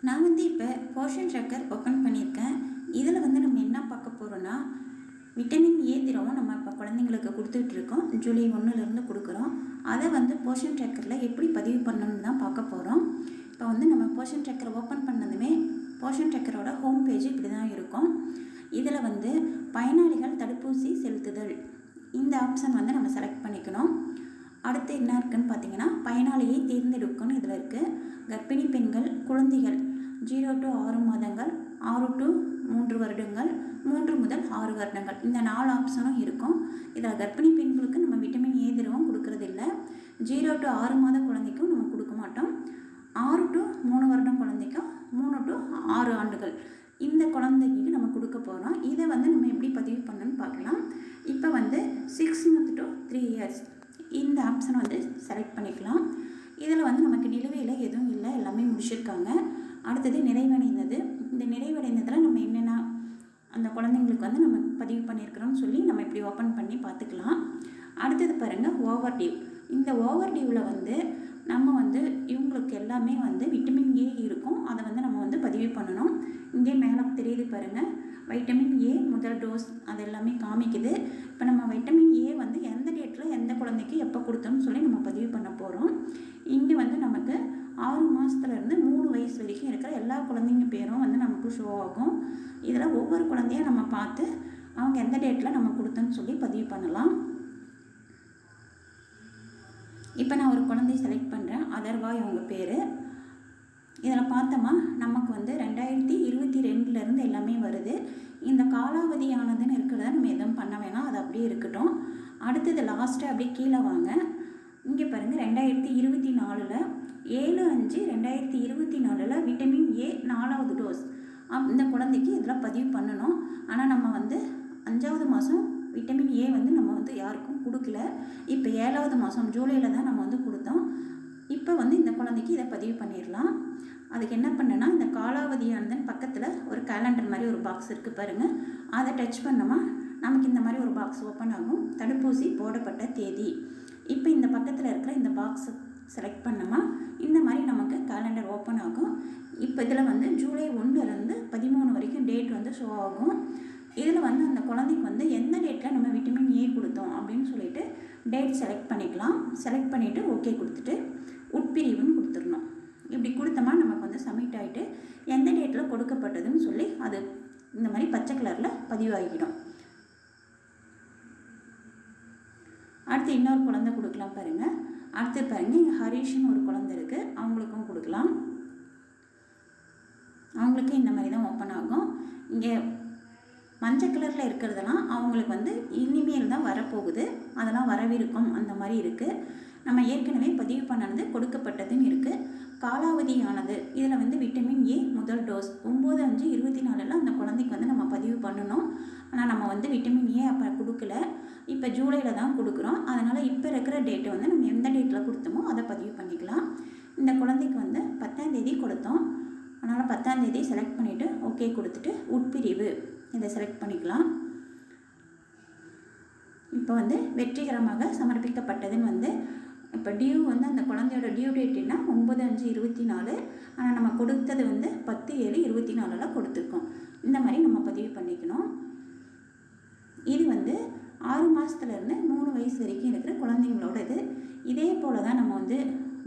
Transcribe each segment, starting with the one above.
நான் இப்போ portion tracker open பண்ணியிருக்கேன். இதில் நம்ம என்ன பார்க்க போகிறோன்னா, விட்டமின் ஏ திரவம் நம்ம இப்போ குழந்தைங்களுக்கு கொடுத்துட்ருக்கோம். ஜூலை 1லேருந்து கொடுக்குறோம். அதை போர்ஷன் ட்ராக்கரில் எப்படி பதிவு பண்ணணும்னு தான் பார்க்க போகிறோம். இப்போ நம்ம போர்ஷன் ட்ராக்கரை ஓப்பன் பண்ணதுமே போர்ஷன் ட்ராக்கரோட ஹோம் பேஜ் இப்படி தான் இருக்கும். இதில் பயனாளிகள் தடுப்பூசி செலுத்துதல் இந்த ஆப்ஷன் நம்ம செலக்ட் பண்ணிக்கணும். அடுத்து என்ன இருக்குதுன்னு பார்த்தீங்கன்னா, பயனாளியை தேர்ந்தெடுக்கணும் இதில் இருக்குது. கர்ப்பிணி பெண்கள், குழந்தைகள் 0 to 6 மாதங்கள், 6 to 3 வருடங்கள், 3 முதல் 6 வருடங்கள், இந்த 4 ஆப்ஷனும் இருக்கும். இதில் கர்ப்பிணி பெண்களுக்கு நம்ம விட்டமின் ஏ திரவம் கொடுக்கறதில்ல. 0 to 6 மாத குழந்தைக்கும் நம்ம கொடுக்க மாட்டோம். 6 to 3 வருடம் குழந்தைக்கும், 3 to 6 ஆண்டுகள் இந்த குழந்தைக்கு நம்ம கொடுக்க போகிறோம். இதை நம்ம எப்படி பதிவு பண்ணணும்னு பார்க்கலாம். இப்போ 6 months to 3 years இந்த ஆப்ஷன் செலக்ட் பண்ணிக்கலாம். இதில் நமக்கு நிலுவையில் எதுவும் இல்லை, எல்லாமே முடிச்சிருக்காங்க. அடுத்தது நிறைவடைந்தது. இந்த நிறைவடைந்ததில் நம்ம என்னென்ன அந்த குழந்தைங்களுக்கு நம்ம பதிவு பண்ணியிருக்கிறோம்னு சொல்லி நம்ம இப்படி ஓப்பன் பண்ணி பார்த்துக்கலாம். அடுத்தது பாருங்கள், ஓவர் டியூ. இந்த ஓவர் டியூவில் நம்ம இவங்களுக்கு எல்லாமே விட்டமின் ஏ இருக்கும். அதை நம்ம பதிவு பண்ணணும். இங்கே மேலே தெரியுது பாருங்கள், வைட்டமின் ஏ முதல் டோஸ் அது எல்லாமே காமிக்குது. இப்போ நம்ம வைட்டமின் ஏ எந்த டேட்டில் எந்த குழந்தைக்கு எப்போ கொடுத்தோம்னு சொல்லி நம்ம பதிவு பண்ண போகிறோம். இங்கே நமக்கு 6 மாதத்துலேருந்து 3 வயசு வரைக்கும் இருக்கிற எல்லா குழந்தைங்க பேரும் நமக்கு ஷோ ஆகும். இதில் ஒவ்வொரு குழந்தையும் நம்ம பார்த்து அவங்க எந்த டேட்டில் நம்ம கொடுத்தோன்னு சொல்லி பதிவு பண்ணலாம். இப்போ நான் ஒரு குழந்தைய செலக்ட் பண்ணுறேன். அதர்வா இவங்க பேர். இதில் பார்த்தோமா நமக்கு 2022லேருந்து எல்லாமே வருது. இந்த காலாவதியானதுன்னு இருக்கிறத நம்ம எதுவும் பண்ண வேணாம், அது அப்படியே இருக்கட்டும். அடுத்தது லாஸ்ட்டு அப்படியே கீழே வாங்க. இங்கே பாருங்கள், 2024 7/5/2024 விட்டமின் ஏ 4வது டோஸ் இந்த குழந்தைக்கு இதில் பதிவு பண்ணணும். ஆனால் நம்ம 5வது மாதம் விட்டமின் ஏ நம்ம யாருக்கும் கொடுக்கல. இப்போ 7வது மாதம் ஜூலையில் தான் நம்ம கொடுத்தோம். இப்போ இந்த குழந்தைக்கு இதை பதிவு பண்ணிடலாம். அதுக்கு என்ன பண்ணேன்னா, இந்த காலாவதியானதுன்னு பக்கத்தில் ஒரு கேலண்டர் மாதிரி ஒரு பாக்ஸ் இருக்குது பாருங்கள். அதை டச் பண்ணோமா நமக்கு இந்த மாதிரி ஒரு பாக்ஸ் ஓப்பன் ஆகும். தடுப்பூசி போடப்பட்ட தேதி. இப்போ இந்த பக்கத்தில் இருக்கிற இந்த பாக்ஸை செலக்ட் பண்ணோமா இந்த மாதிரி நமக்கு கேலண்டர் ஓப்பன் ஆகும். இப்போ இதில் ஜூலை 1லேருந்து 13 வரைக்கும் டேட் ஷோ ஆகும். இதில் அந்த குழந்தைக்கு எந்த டேட்டில் நம்ம விட்டமின் ஏ கொடுத்தோம் அப்படின்னு சொல்லிட்டு டேட் செலக்ட் பண்ணிக்கலாம். செலக்ட் பண்ணிவிட்டு ஓகே கொடுத்துட்டு உட்பிரிவுன்னு கொடுத்துடணும். இப்படி கொடுத்தோமா நமக்கு சப்மிட் ஆகிட்டு எந்த டேட்டில் கொடுக்கப்பட்டதுன்னு சொல்லி அது இந்த மாதிரி பச்சை கலரில் பதிவாகிடும். அடுத்து இன்னொரு குழந்தை கொடுக்கலாம் பாருங்கள். அடுத்து பாருங்கள், இங்கே ஹரிஷ்னு ஒரு குழந்தை இருக்குது, அவங்களுக்கும் கொடுக்கலாம். அவங்களுக்கு இந்த மாதிரி தான் ஓப்பன் ஆகும். இங்கே மஞ்சள் கலரில் இருக்கிறதெல்லாம் அவங்களுக்கு இனிமேல் தான் வரப்போகுது, அதெல்லாம் வரவிருக்கும் அந்த மாதிரி இருக்குது. நம்ம ஏற்கனவே பதிவு பண்ணது கொடுக்கப்பட்டதுன்னு இருக்குது. காலாவதியானது இதில் விட்டமின் ஏ முதல் டோஸ் 9/5/24 அந்த குழந்தைக்கு நம்ம பதிவு பண்ணணும். ஆனால் நம்ம விட்டமின் ஏ அப்போ கொடுக்கல, இப்போ ஜூலையில் தான் கொடுக்குறோம். அதனால் இப்போ இருக்கிற டேட்டு நம்ம எந்த டேட்டில் கொடுத்தோமோ அதை பதிவு பண்ணிக்கலாம். இந்த குழந்தைக்கு 10ஆம் தேதி கொடுத்தோம். அதனால் 10ஆம் தேதி செலக்ட் பண்ணிவிட்டு ஓகே கொடுத்துட்டு உட்பிரிவு இதை செலக்ட் பண்ணிக்கலாம். இப்போ வெற்றிகரமாக சமர்ப்பிக்கப்பட்டதுன்னு இப்போ டியூ அந்த குழந்தையோட டியூ டேட் என்ன 9/5/24. ஆனால் நம்ம கொடுத்தது 10/7/24 கொடுத்துருக்கோம். இந்த மாதிரி நம்ம பதிவு பண்ணிக்கணும். இது 6 மாதத்துலேருந்து 3 வயசு வரைக்கும் இருக்கிற குழந்தைங்களோட இது. இதே போல் தான் நம்ம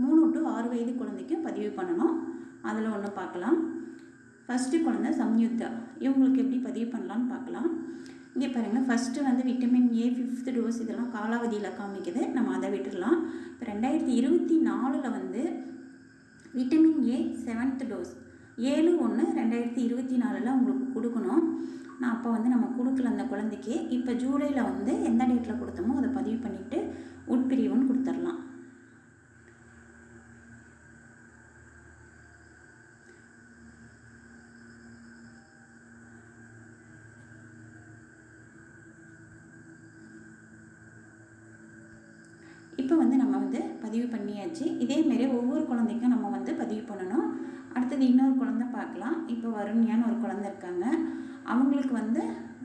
3 to 6 வயது குழந்தைக்கும் பதிவு பண்ணணும். அதில் ஒன்று பார்க்கலாம். ஃபஸ்ட்டு குழந்தை சம்யுக்தா, இவங்களுக்கு எப்படி பதிவு பண்ணலான்னு பார்க்கலாம். இங்கே பாருங்கள், first vitamin A 5th dose இதெல்லாம் காலாவதியில் காமிக்குது, நம்ம அதை விட்டுடலாம். இப்போ 2024 விட்டமின் ஏ 7th டோஸ் 7/1/2024 அவங்களுக்கு கொடுக்கணும். நான் அப்போ நம்ம கொடுக்கல அந்த குழந்தைக்கு. இப்போ ஜூலையில் எந்த டேட்டில் கொடுத்தோமோ அதை பதிவு பண்ணிவிட்டு உட்பிரிவுன்னு கொடுத்துடலாம். இப்போ நம்ம பதிவு பண்ணியாச்சு. இதேமாரி ஒவ்வொரு குழந்தைக்கும் நம்ம பதிவு பண்ணணும். அடுத்தது இன்னொரு குழந்தை பார்க்கலாம். இப்போ வருண்யான்னு ஒரு குழந்தை இருக்காங்க. அவங்களுக்கு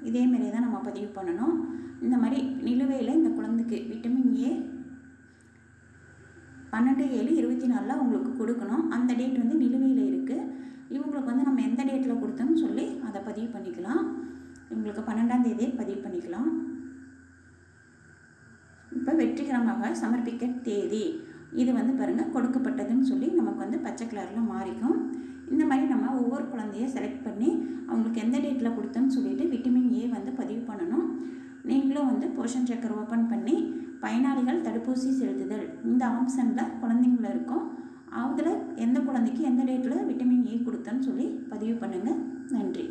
இதேமாரி தான் நம்ம பதிவு பண்ணணும். இந்த மாதிரி நிலுவையில் இந்த குழந்தைக்கு விட்டமின் ஏ 12/7/24 அவங்களுக்கு கொடுக்கணும். அந்த டேட் நிலுவையில் இருக்குது. இவங்க நம்ம எந்த டேட்டில் கொடுத்தோம்னு சொல்லி அதை பதிவு பண்ணிக்கலாம். உங்களுக்கு 12ஆம் தேதியே பதிவு பண்ணிக்கலாம். இப்போ வெற்றிகரமாக சமர்ப்பிக்க தேதி இது வந்து பாருங்கள் கொடுக்கப்பட்டதுன்னு சொல்லி நமக்கு வந்து பச்சை கலரில் மாறிக்கும். இந்த மாதிரி நம்ம ஒவ்வொரு குழந்தைய செலக்ட் பண்ணி அவங்களுக்கு எந்த டேட்டில் கொடுத்தோன்னு சொல்லிட்டு விட்டமின் ஏ வந்து பதிவு பண்ணணும். நீங்களும் வந்து போஷன் ட்ராக்கர் ஓப்பன் பண்ணி பயனாளிகள் தடுப்பூசி செலுத்துதல் இந்த ஆப்ஷனில் குழந்தைங்கள இருக்கும். அதில் எந்த குழந்தைக்கு எந்த டேட்டில் விட்டமின் ஏ கொடுத்தோன்னு சொல்லி பதிவு பண்ணுங்கள். நன்றி.